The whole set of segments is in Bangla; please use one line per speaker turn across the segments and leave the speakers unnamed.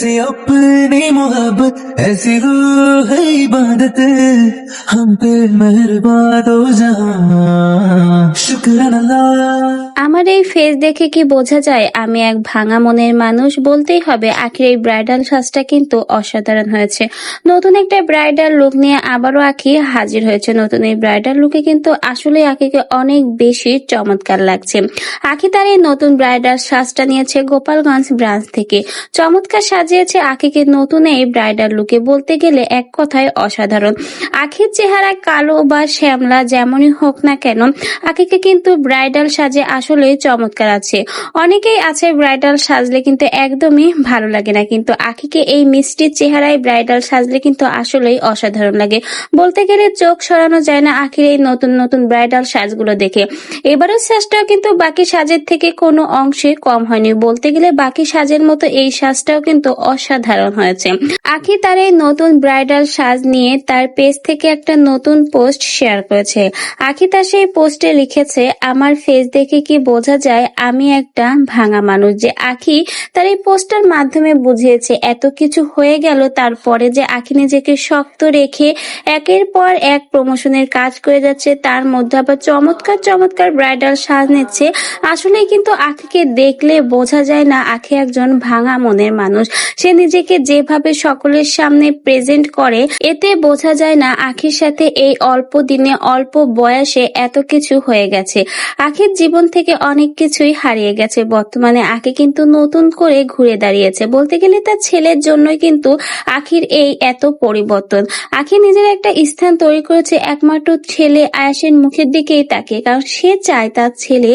ऐसी अपनी मोहब्बत ऐसी रूह है इबादत हम पे मेहरबान दो जहां शुक्रान अल्लाह।
আমার এই ফেস দেখে কি বোঝা যায় আমি এক ভাঙা মনের মানুষ? বলতেই হবে আখির এই ব্রাইডাল সাজটা কিন্তু অসাধারণ হয়েছে। নতুন একটা ব্রাইডাল লুক নিয়ে আবারও আখি হাজির হয়েছে। নতুন এই ব্রাইডাল লুকে কিন্তু আসলে আখিকে অনেক বেশি চমৎকার লাগছে। আখি তার এই নতুন ব্রাইডাল সাজটা নিয়েছে গোপালগঞ্জ ব্রাঞ্চ থেকে। চমৎকার সাজিয়েছে আখিকে নতুন এই ব্রাইডাল লুকে, বলতে গেলে এক কথায় অসাধারণ। আখির চেহারা কালো বা শ্যামলা যেমনই হোক না কেন, আখিকে কিন্তু ব্রাইডাল সাজে আসলে চমৎকার আছে। অনেকেই আছে ব্রাইডাল সাজলে কিন্তু একদমই ভালো লাগে না, কিন্তু আখিকে এই মিষ্টি চেহারায় ব্রাইডাল সাজলে কিন্তু আসলেই অসাধারণ লাগে। বলতে গেলে চোখ সরানো যায় না আখির এই নতুন নতুন ব্রাইডাল সাজগুলো দেখে। এবারের সাজটাও কিন্তু বাকি সাজের থেকে কোনো অংশে কম হয়নি। বলতে গেলে বাকি সাজের মতো এই সাজটাও কিন্তু অসাধারণ হয়েছে। আখি তার এই নতুন ব্রাইডাল সাজ নিয়ে তার পেজ থেকে একটা নতুন পোস্ট শেয়ার করেছে। আখি তার সেই পোস্টে লিখেছে, আমার ফেস দেখে কি বোঝা যায় আমি একটা ভাঙা মানুষ। যে আখি তার এই পোস্টের মাধ্যমে বুঝিয়েছে এত কিছু হয়ে গেল তারপরে যে আখি নিজেকে শক্ত রেখে একের পর এক প্রমোশনের কাজ করে যাচ্ছে, তার মধ্যে আবার চমৎকার চমৎকার ব্রাইডাল সাজ নিচ্ছে। আসলে কিন্তু আখিকে দেখলে বোঝা যায় না আখি একজন ভাঙা মনের মানুষ। সে নিজেকে যেভাবে সকলের সামনে প্রেজেন্ট করে এতে বোঝা যায় না আখির সাথে এই অল্প দিনে অল্প বয়সে এত কিছু হয়ে গেছে। আখির জীবন থেকে অনেক কিছুই হারিয়ে গেছে। বর্তমানে আখি কিন্তু নতুন করে ঘুরে দাঁড়িয়েছে। বলতে গেলে তার ছেলের জন্যই কিন্তু আখির এই এত পরিবর্তন। আখি নিজের একটা স্থান তৈরি করেছে একমাত্র ছেলে আয়াসের মুখের দিকেই তাকে, কারণ সে চায় তার ছেলে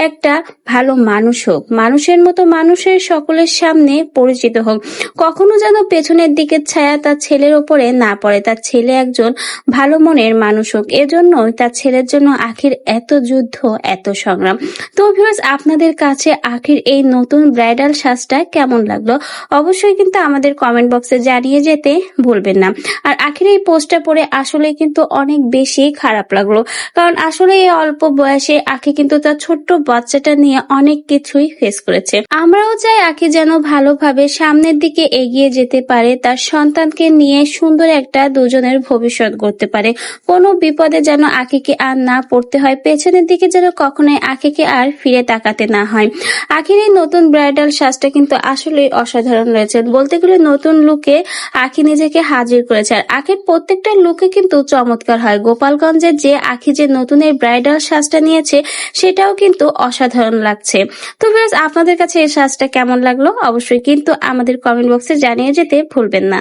একটা ভালো মানুষ হোক, মানুষের মতো মানুষের সকলের সামনে পরিচিত হোক। কখনো যেন পেছনের দিকের ছায়া তার ছেলের ওপরে না পড়ে, তার ছেলে একজন ভালো মনের মানুষ হোক। এজন্যই তার ছেলের জন্য আখির এত যুদ্ধ, এত সংগ্রাম। তো ভিউয়ার্স, আপনাদের কাছে আখির এই নতুন ব্রাইডাল সাজটা কেমন লাগলো অবশ্যই কিন্তু আমাদের কমেন্ট বক্সে জানিয়ে যেতে ভুলবেন না। আর আখির এই পোস্টটা পড়ে আসলে কিন্তু অনেক বেশি খারাপ লাগলো, কারণ আসলে এই অল্প বয়সে আখি কিন্তু তার ছোট্ট বাচ্চাটা নিয়ে অনেক কিছুই ফেস করেছে। আমরাও চাই আখি যেন ভালোভাবে সামনের দিকে এগিয়ে যেতে পারে, তার সন্তানকে নিয়ে সুন্দর একটা দুজনের ভবিষ্যৎ গড়তে পারে। কোনো বিপদে যেন আখিকে আর না পড়তে হয়, পেছনের দিকে যেন কখনোই আখিকে আর ফিরে তাকাতে না হয়। আখির এই নতুন ব্রাইডাল সাজটা কিন্তু আসলে অসাধারণ রয়েছে। বলতে গেলে নতুন লুকে আখি নিজেকে হাজির করেছে। আর আখির প্রত্যেকটা লুকে কিন্তু চমৎকার হয়। গোপালগঞ্জের যে আখি যে নতুন এই ব্রাইডাল সাজটা নিয়েছে সেটাও কিন্তু অসাধারণ লাগছে। তো ভিউয়ার্স, আপনাদের কাছে এই সাজটা কেমন লাগলো অবশ্যই কিন্তু আমাদের কমেন্ট বক্সে জানিয়ে যেতে ভুলবেন না।